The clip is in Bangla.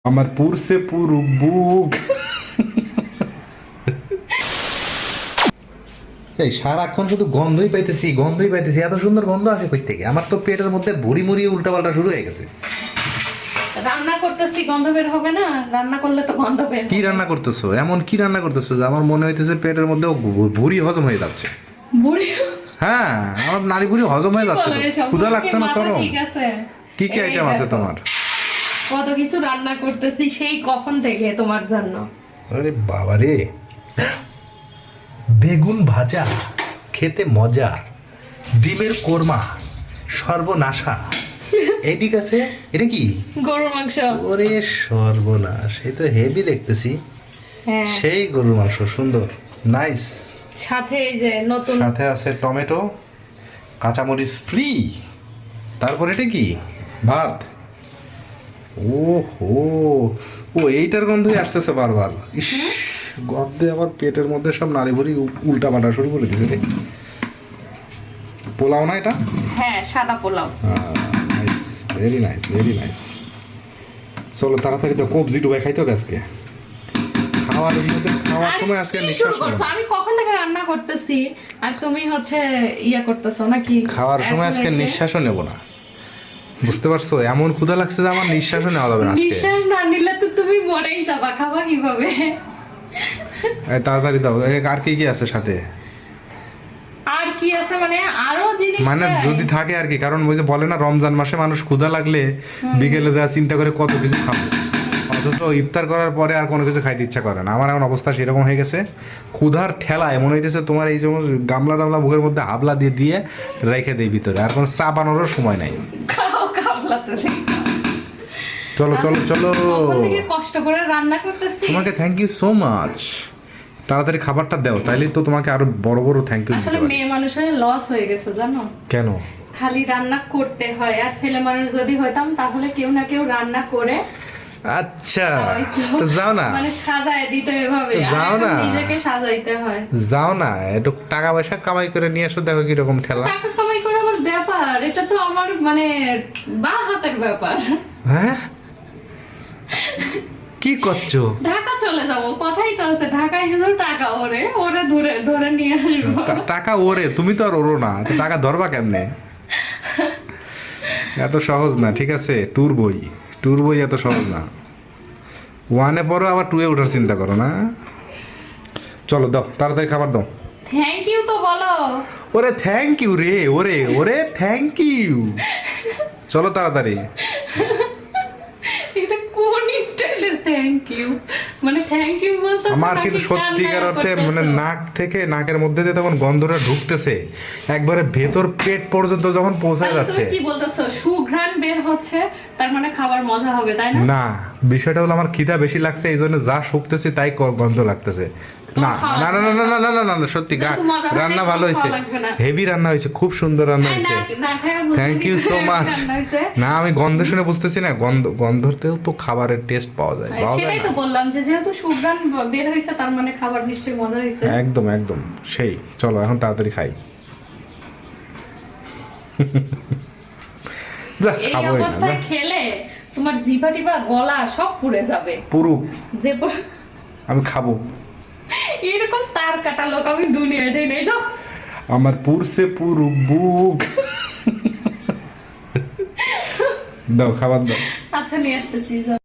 আমার পুরছে পুরু বুক। এই সারাক্ষণ শুধু গন্ধই পাইতেছি এত সুন্দর গন্ধ আসে কই থেকে? আমার তো পেটের মধ্যে ভুড়ি মুড়ি উল্টাপাল্টা শুরু হয়ে গেছে। রান্না করতেছি, গন্ধ বের হবে না? রান্না করলে তো গন্ধ বের কি হবে। রান্না করতেছো? এমন কি রান্না করতেছো যে আমার মনে হইতেছে পেটের মধ্যে ভুড়ি হজম হয়ে যাচ্ছে। বুড়ি হ্যাঁ, আমার নারী ভুড়ি হজম হয়ে যাচ্ছে। বলে এসব? ক্ষুধা লাগছে না? মাথা চলো, ঠিক আছে? কি কি এই আইটেম আছে দেখো, তোমার? কত কিছু রান্না করতেছি সেই কখন থেকে তোমার জন্য। আরে বাবা রে, বেগুন ভাজা খেতে মজা, ডিমের কোরমা সর্বনাশা। এইদিক আছে, এটা কি? গরুর মাংস। ওরে সর্বনাশ, এই তো হেভি দেখতেছি। হ্যাঁ, সেই গরুর মাংস, সুন্দর, নাইস। সাথে এই যে নতুন সাথে আছে টমেটো, কাঁচামরিচ ফ্রি। তারপর এটা কি? ভাত। ও হো, ও এইটার গন্ধই আসতেছে বারবার। ইস, গন্ধে আমার পেটের মধ্যে সব নাড়ি ভুড়ি উল্টা পাল্টা শুরু করে দিছে রে। পোলাও না এটা? হ্যাঁ, সাদা pulao. Nice, very nice, very nice. চলো তাড়াতাড়ি তো কবজি ডুবাই খাইতে হবে আজকে। খাওয়ার সময় আজকে আর কি নিঃশ্বাস শুরু করছো? নেবো। আমি কখন থেকে রান্না করতেছি আর তুমি হচ্ছে ইয়া করতেছো নাকি? খাওয়ার সময় এখন আজকে এসে- নিঃশ্বাসও নেবো না, বুঝতে পারছো? এমন ক্ষুধা লাগছে যে আমার নিঃশ্বাসও নেওয়া যাবে না আজকে। নিঃশ্বাস না নিলে তো তুমি মরেই যাবা, খাবা কিভাবে? এই তাড়াতাড়ি দাও। আর কি কি আছে সাথে? আর কি আছে মানে? আরো জিনিস মানে চাই? যদি থাকে আর কি, কারণ ওই যে বলে না রমজান মাসে মানুষ ক্ষুধা লাগলে বিকেলে দেওয়া চিন্তা করে কত কিছু খাবো, অথচ ইফতার করার পরে আর কোনো কিছু খাইতে ইচ্ছা করে না। আমার এখন অবস্থা সেরকম হয়ে গেছে, ক্ষুধার ঠেলায় মনে হইতেছে তোমার এই সমস্ত গামলা টামলা মুখের মধ্যে হাবলা দিয়ে দিয়ে রেখে দেই ভিতরে, আর কোনো চা বানানোর সময় নাই। খাও খাবলা তো সেই। চলো চলো চলো, কখন থেকে কষ্ট করে রান্না করতেছি। তোমাকে থ্যাংক ইউ সো মাচ। তাড়াতাড়ি খাবারটা দাও, তাইলে তো তোমাকে আরো বড় বড় থ্যাংক ইউ দিতে আসলে পারি। মেয়ে মানুষের লস হয়ে গেছে জানো, কেন? খালি রান্না করতে হয়। আর ছেলে মানুষ যদি হইতাম তাহলে কেউ না কেউ রান্না করে আচ্ছা, হয়তো তো যাও না, মানে সাজায় দিত এভাবে। তো আর যাও এখন না। নিজেকে সাজাইতে হয়। যাও না, একটু টাকা পয়সা কামাই করে নিয়ে আসো, দেখো কিরকম খেলা। টাকা কামাই করে আমার ব্যাপার, এটা তো আমার মানে বা হাতের ব্যাপার। হ্যাঁ, কি করছো? ঢাকা চলে যাবো, কথাই তো আছে, ঢাকায় শুধু টাকা ওরে ওরে ধরে ধরে নিয়ে আসবো। টাকা ওরে, তুমি তো আর ওরো না, তো টাকা ধরবা কেমনে? এত সহজ না, ঠিক আছে? ট্যুর বই এত সহজ না। ওয়ানে পড়ো আবার টুয়ে ওঠার চিন্তা করো না। চলো দাও, তাড়াতাড়ি খাবার দাও। থ্যাংক ইউ তো বলো। ওরে থ্যাংক ইউ রে, ওরে ওরে থ্যাংক ইউ। চলো তাড়াতাড়ি। এটা কোন স্টাইলের থ্যাংক ইউ? মানে থ্যাংক ইউ বলতে আমার কিন্তু সত্যিকার অর্থে মানে নাক থেকে, নাকের মধ্যে দিয়ে তখন গন্ধটা ঢুকতেছে একবারে ভেতর পেট পর্যন্ত যখন পৌঁছায় যাচ্ছে। কি বলতেছো? সুঘ্রাণ বের হচ্ছে, তার মানে খাবার মজা হবে, তাই না? না, বিষয়টা হলো আমার খিদা বেশি লাগছে, এই জন্য যা শুকতেছি তাই গন্ধ লাগতেছে। না খাওয়া না না না না না না না না না, সত্যি যেহেতু মজা হয়, রান্না ভালো হয়েছে, খাওয়া লাগবে না। হেভি রান্না হয়েছে, খুব সুন্দর রান্না হয়েছে। Thank you so much. না, আমি গন্ধ শুনে বুঝতেছি না, গন্ধতেও তো খাবারের টেস্ট পাওয়া যায়, পাওয়া যায় সেটাই না? তো বললাম যে যেহেতু সুঘ্রাণ বের হয়েছে তার মানে খাবার নিশ্চয়ই মজা হয়েছে। একদম একদম সেই। চলো এখন তাড়াতাড়ি খাই। যা, এই খাবোই না, অবস্থায় যা। খেলে তোমার জিভা টিভা গলা সব পুড়ে যাবে। পুরু, যে আমি খাবো। এরকম তার কাটা লোক আমি দুনিয়ায় দেখি নাই। যাও। আমার পুরছে পুরু বুক। দাও খাবার দাও। আচ্ছা নিয়ে আসতেছি, যাও।